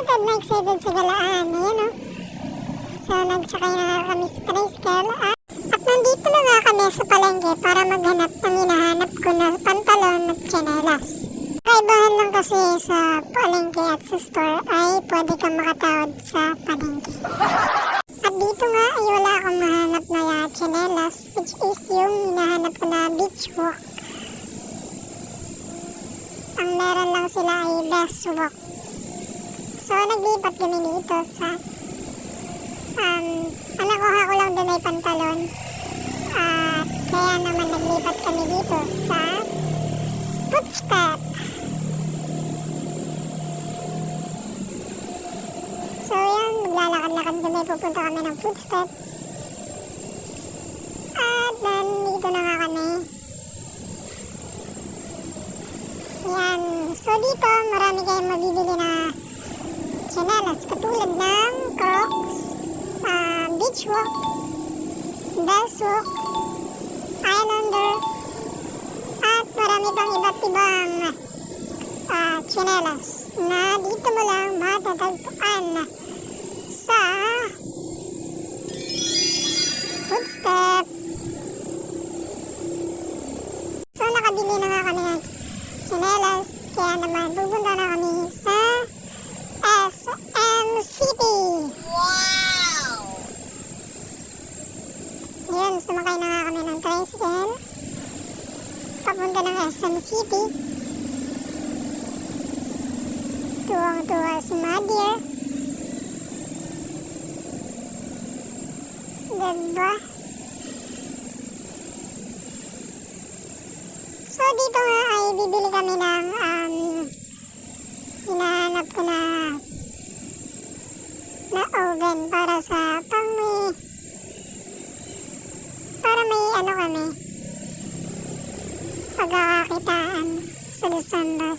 excited sa galaan. Ayan o. So, nagsakay na nga kami sa tricycle. At nandito na nga kami sa palengke para maghanap ng hinahanap ko na pantalon at tsinelas. Kaibahan lang kasi sa palengke at sa store ay pwede kang makatawad sa palengke. At dito nga ay wala akong mahanap na tsinelas, which is yung hinahanap ko na beach walk. Ang meron lang sila ay best walk. So, naglipat kami dito sa nakuha ko lang doon ay pantalon. At kaya naman naglipat kami dito sa Footstep. So, yan, maglalakad-lakad kami, pupunta kami ng Footstep. At then, dito na nga kami. Yan. So, dito, marami kayong mabibili na tsinelas katulad ng Crocs, beach walk, best walk, islander, at marami pang iba't ibang tsinelas na dito mo lang matatagpuan sa Footstep. So, nakabili na nga kami ng tsinelas, kaya naman pupunta na kami sa SM City. Wow! Yun, sumakay na nga kami ng tricycle papunta ng SM City. Tuwang-tuwa si Mother. Diba? So, dito nga ay bibili kami ng hinahanap ko na oven para sa para may ano kami pagkakakitaan sa December.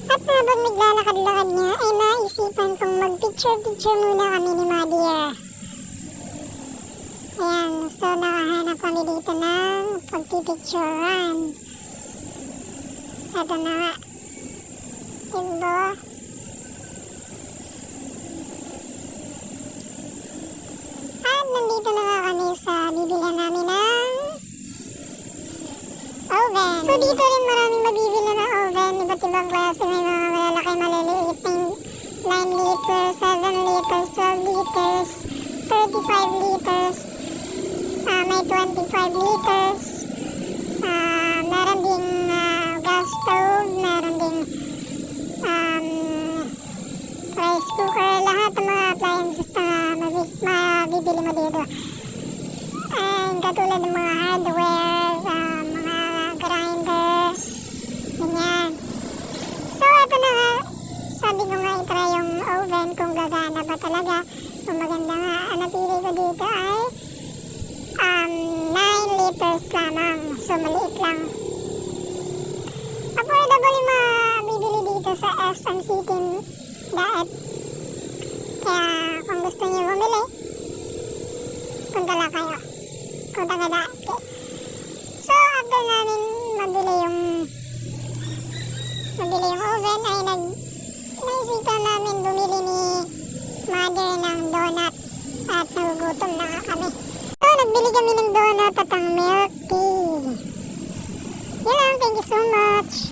At habang naglalakad-lakad niya ay naisipan kong mag-picture muna kami ni Madia. Ayan, so nakahanap kami dito ng pagpipicturean. Ito na nga. Diba? At nandito na nga kami sa bibilihan namin ng oven. So dito rin maraming mabibili na oven. Iba't ibang klase. May mga malalaki, maliliit. 9 liters, 7 liters, 12 liters, 35 liters. May 25 liters. Meron ding gas stove. Meron ding rice cooker. Lahat ng mga appliances na mabibili mo dito. And katulad ng mga hardware, mga grinder, ganyan. So, ito na nga. Sabi ko nga itry yung oven kung gagana ba talaga. Kung maganda nga. Ang napili ko dito ay 9 liters lamang. So, maliit lang. Affordable yung mabibili dito sa SM City Daet. Kaya kung gusto niyo bumili, punta lang kayo. Punta ka Daet. So, after namin mabili yung oven, ay naisipan namin bumili ni Mother ng donut. At nagugutom na nga kami. So, nagbili kami ng donut at ang milk tea. Yan lang, thank you so much.